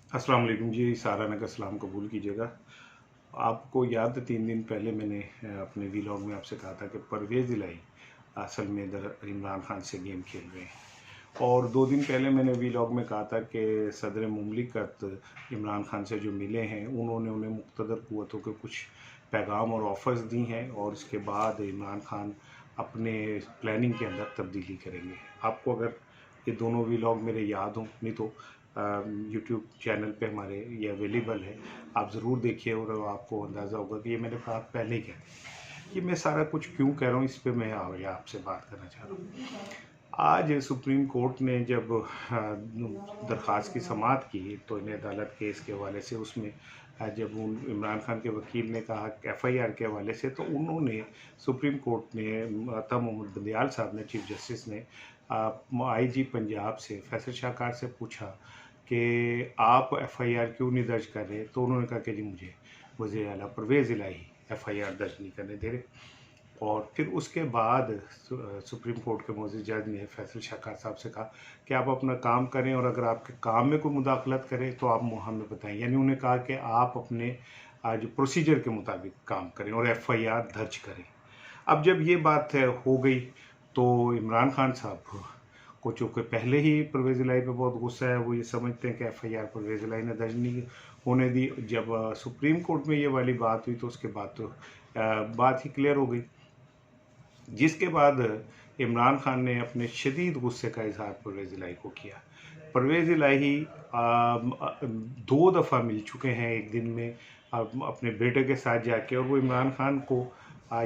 अस्सलाम वालेकुम जी। साराना का सलाम कबूल कीजिएगा। आपको याद है 3 दिन पहले मैंने अपने वीलॉग में आपसे कहा था कि परवेज़ इलाही असल में इमरान खान से गेम खेल रहे हैं। और 2 दिन पहले मैंने वीलॉग में कहा था कि सदर मुमलिकत इमरान खान से जो मिले हैं उन्होंने उन्हें मुक़्तदर क़ुव्वतों के कुछ पैगाम और ऑफ़र्स दी हैं और इसके बाद इमरान खान अपने प्लानिंग के अंदर तब्दीली करेंगे। आपको अगर ये दोनों वीलॉग मेरे याद हों, नहीं तो यूट्यूब चैनल पे हमारे ये अवेलेबल है, आप ज़रूर देखिए और आपको अंदाज़ा होगा कि ये मैंने बात पहले ही कह दी। ये मैं सारा कुछ क्यों कह रहा हूँ, इस पे मैं आज आपसे बात करना चाह रहा हूँ। आज सुप्रीम कोर्ट ने जब दरख्वास्त की समाअत की तो इन्हें अदालत केस के हवाले से उसमें जब इमरान खान के वकील ने कहा एफआईआर के हवाले से, तो उन्होंने सुप्रीम कोर्ट ने अता मोहम्मद बंदियाल साहब ने, चीफ जस्टिस ने आईजी पंजाब से फैसल शाहकार से पूछा कि आप एफआईआर क्यों नहीं दर्ज कर रहे। तो उन्होंने कहा कि जी मुझे वज़ीर आला परवेज़ इलाही एफआईआर दर्ज नहीं करने दे रहे। और फिर उसके बाद सुप्रीम कोर्ट के मोअज़्ज़िज़ जज ने फैसल शाहकार साहब से कहा कि आप अपना काम करें और अगर आपके काम में कोई मुदाखलत करे तो आप हमें बताएं। यानी उन्हें कहा कि आप अपने जो प्रोसीजर के मुताबिक काम करें और एफआईआर दर्ज करें। अब जब ये बात हो गई तो इमरान खान साहब को चूँकि पहले ही परवेज़ इलाही पे बहुत गुस्सा है, वो ये समझते हैं कि एफआईआर परवेज़ इलाही ने दर्ज नहीं होने दी। जब सुप्रीम कोर्ट में ये वाली बात हुई तो उसके बाद तो बात ही क्लियर हो गई, जिसके बाद इमरान खान ने अपने शदीद गुस्से का इजहार परवेज़ इलाही को किया। परवेज़ इलाही 2 दफ़ा मिल चुके हैं एक दिन में अपने बेटे के साथ जाके, और वो इमरान खान को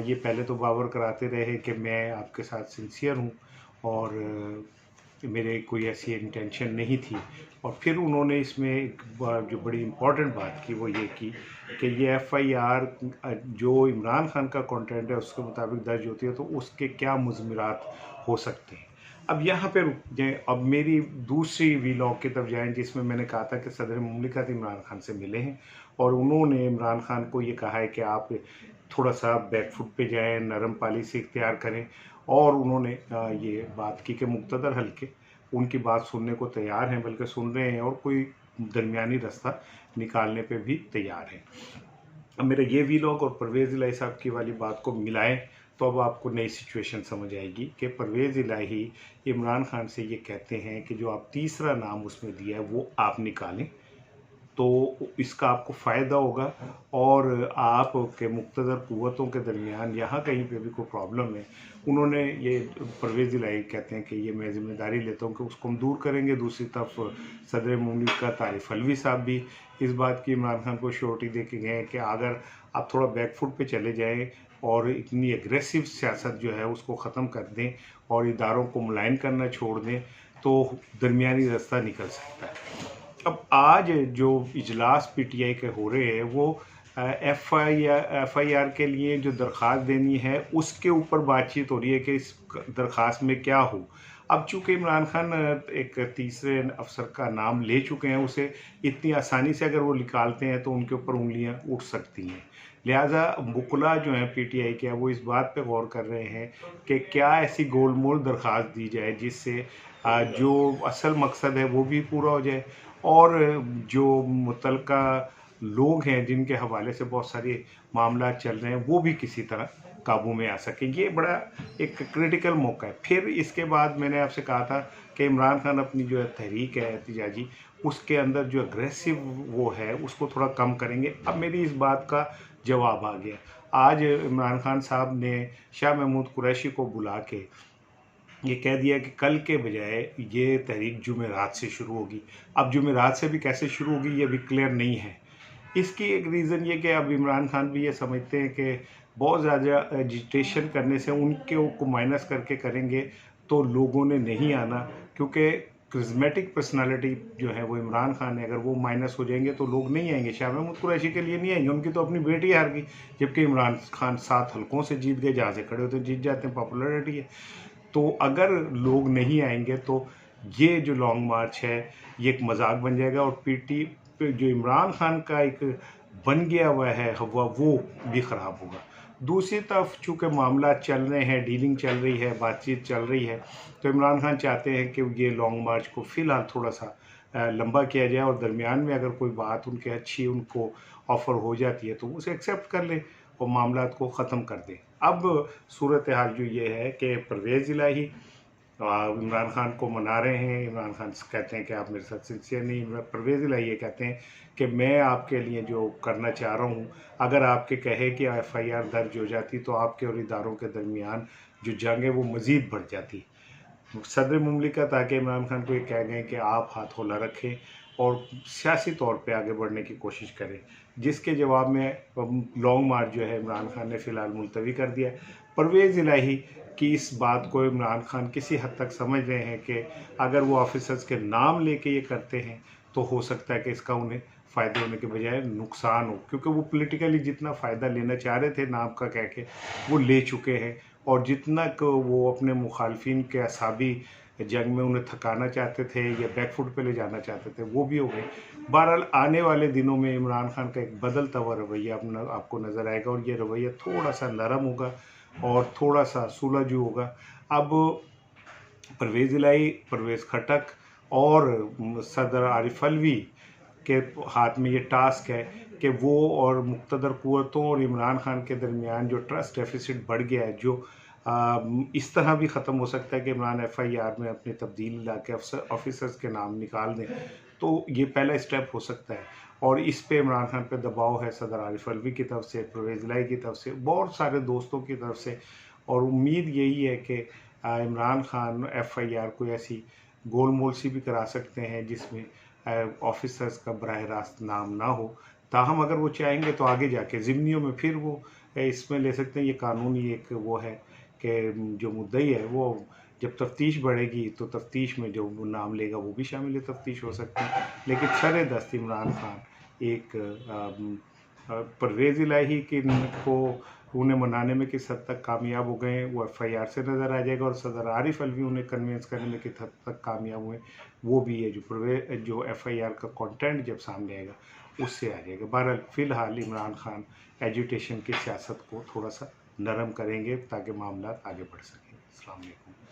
ये पहले तो बावर कराते रहे कि मैं आपके साथ सिंसियर हूँ और मेरे कोई ऐसी इंटेंशन नहीं थी। और फिर उन्होंने इसमें एक जो बड़ी इम्पॉर्टेंट बात की वो ये की कि ये एफआईआर जो इमरान खान का कंटेंट है उसके मुताबिक दर्ज होती है तो उसके क्या मुज़मिरात हो सकते हैं। अब यहाँ पे रुक जाएँ, अब मेरी दूसरी वीलॉग की तरफ जाएँ जिसमें मैंने कहा था कि सदर मुमलिकत इमरान खान से मिले हैं और उन्होंने इमरान खान को ये कहा है कि आप थोड़ा सा बैक फुट पे जाएँ, नरम पॉलिसी इख्तियार करें। और उन्होंने ये बात की कि मुक़्तदर हल्के उनकी बात सुनने को तैयार हैं, बल्कि सुन रहे हैं और कोई दरमियानी रास्ता निकालने पे भी तैयार हैं। अब मेरा ये वीलॉग और परवेज़ इलाही साहब की वाली बात को मिलाएं तो अब आपको नई सिचुएशन समझ आएगी कि परवेज़ इलाही इमरान खान से ये कहते हैं कि जो आप तीसरा नाम उसमें दिया है वो आप निकालें तो इसका आपको फ़ायदा होगा और आपके मुक़्तदर क़ुव्वतों के दरमियान यहाँ कहीं पे भी कोई प्रॉब्लम है, उन्होंने ये परवेज़ इलाही कहते हैं कि ये मैं ज़िम्मेदारी लेता हूँ कि उसको हम दूर करेंगे। दूसरी तरफ सदर मुमलिकत आरिफ अलवी साहब भी इस बात की इमरान खान को श्योरिटी दे के गए हैं कि अगर आप थोड़ा बैक फुट पे चले जाएँ और इतनी एग्रेसिव सियासत जो है उसको ख़त्म कर दें और इदारों को मुलायन करना छोड़ दें तो दरमियानी रास्ता निकल सकता है। अब आज जो इजलास पीटीआई के हो रहे हैं वो एफआईआर के लिए जो दरख्वास्त देनी है उसके ऊपर बातचीत हो रही है कि इस दरख्वास्त में क्या हो। अब चूँकि इमरान खान एक तीसरे अफसर का नाम ले चुके हैं, उसे इतनी आसानी से अगर वो निकालते हैं तो उनके ऊपर उंगलियां उठ सकती हैं। लिहाजा वुकला जो हैं पीटीआई के, वो इस बात पे गौर कर रहे हैं कि क्या ऐसी गोलमोल दरख्वास्त दी जाए जिससे जो असल मकसद है वो भी पूरा हो जाए और जो मुतलका लोग हैं जिनके हवाले से बहुत सारे मामला चल रहे हैं वो भी किसी तरह काबू में आ सके। ये बड़ा एक क्रिटिकल मौका है। फिर इसके बाद मैंने आपसे कहा था कि इमरान खान अपनी जो है तहरीक है एहतजाजी, उसके अंदर जो अग्रेसिव वो है उसको थोड़ा कम करेंगे। अब मेरी इस बात का जवाब आ गया। आज इमरान खान साहब ने शाह महमूद कुरैशी को बुला के ये कह दिया कि कल के बजाय ये तहरीक जुमेरात से शुरू होगी। अब जुमेरात से भी कैसे शुरू होगी ये भी क्लियर नहीं है। इसकी एक रीज़न ये कि अब इमरान खान भी ये समझते हैं कि बहुत ज़्यादा एजिटेशन करने से उनके को माइनस करके करेंगे तो लोगों ने नहीं आना, क्योंकि करिस्मेटिक पर्सनालिटी जो है वो इमरान खान है, अगर वो माइनस हो जाएंगे तो लोग नहीं आएंगे। शाह महमूद कुरैशी के लिए नहीं आएंगे, उनकी तो अपनी बेटी हार गई, जबकि इमरान खान 7 हलकों से जीत गए, जहाँ से खड़े होते जीत जाते हैं, पॉपुलरिटी है। तो अगर लोग नहीं आएंगे तो ये जो लॉन्ग मार्च है ये एक मजाक बन जाएगा और पीटी जो इमरान खान का एक बन गया हुआ है हवा वो भी ख़राब होगा। दूसरी तरफ चूँकि मामला चल रहे हैं, डीलिंग चल रही है, बातचीत चल रही है, तो इमरान खान चाहते हैं कि ये लॉन्ग मार्च को फ़िलहाल थोड़ा सा लंबा किया जाए और दरमियान में अगर कोई बात उनके अच्छी उनको ऑफ़र हो जाती है तो उसे एक्सेप्ट कर ले और मामला को ख़त्म कर दें। अब सूरत हाल जो ये है कि परवेज़ इलाही इमरान खान को मना रहे हैं। इमरान खान कहते हैं कि आप मेरे साथ सिंसियर नहीं। परवेज़ इलाही ये कहते हैं कि मैं आपके लिए जो करना चाह रहा हूँ, अगर आपके कहे कि FIR दर्ज हो जाती तो आपके और इदारों के दरमियान जो जंग है वो मज़ीद बढ़ जाती। सदर मुमलिकत आके इमरान खान को ये कह गए कि आप हाथ हौला रखें और सियासी तौर पे आगे बढ़ने की कोशिश करें, जिसके जवाब में लॉन्ग मार्च जो है इमरान खान ने फ़िलहाल मुलतवी कर दिया। परवेज़ इलाही की इस बात को इमरान खान किसी हद तक समझ रहे हैं कि अगर वो ऑफिसर्स के नाम लेके ये करते हैं तो हो सकता है कि इसका उन्हें फ़ायदे होने के बजाय नुकसान हो, क्योंकि वो पॉलिटिकली जितना फ़ायदा लेना चाह रहे थे नाम का कह के वो ले चुके हैं, और जितना को वो अपने मुखालफिन के असाबी जंग में उन्हें थकाना चाहते थे या बैकफुट पे ले जाना चाहते थे वो भी हो गए। बहरहाल आने वाले दिनों में इमरान खान का एक बदलता हुआ रवैया आपको नज़र आएगा, और ये रवैया थोड़ा सा नरम होगा और थोड़ा सा सुलझू होगा। अब परवेज़ इलाही, परवेज़ खटक और सदर आरिफ अलवी के हाथ में ये टास्क है कि वो और मुक़्तदर क़ुव्वतों और इमरान खान के दरमियान जो ट्रस्ट डेफिसिट बढ़ गया है, जो इस तरह भी ख़त्म हो सकता है कि इमरान FIR में अपनी तब्दीली ला के ऑफिसर्स के नाम निकाल दें, तो ये पहला स्टेप हो सकता है। और इस पे इमरान खान पे दबाव है सदर आरिफ अलवी की तरफ से, परवेज़ इलाही की तरफ से, बहुत सारे दोस्तों की तरफ से, और उम्मीद यही है कि इमरान खान FIR को ऐसी गोल मोल सी भी करा सकते हैं जिसमें ऑफिसर्स का बराह रास्त नाम ना हो। ताहम अगर वो चाहेंगे तो आगे जाके ज़िम्नियों में फिर वो इसमें ले सकते हैं। ये कानूनी एक वो है कि जो मुद्दई है वो जब तफ्तीश बढ़ेगी तो तफ्तीश में जो नाम लेगा वो भी शामिल तफ्तीश हो सकते हैं। लेकिन सर दस्त इमरान खान एक परवेज़ इलाही को उन्हें मनाने में किस हद तक कामयाब हो गए वो FIR से नज़र आ जाएगा, और सदर आरिफ अलवी उन्हें कन्विंस करने में किस हद तक कामयाब हुए वो भी है जो FIR का कंटेंट जब सामने आएगा उससे आ जाएगा। बहरहाल फ़िलहाल इमरान खान एजुटेशन की सियासत को थोड़ा सा नरम करेंगे ताकि मामला आगे बढ़ सकें। अस्सलाम वालेकुम।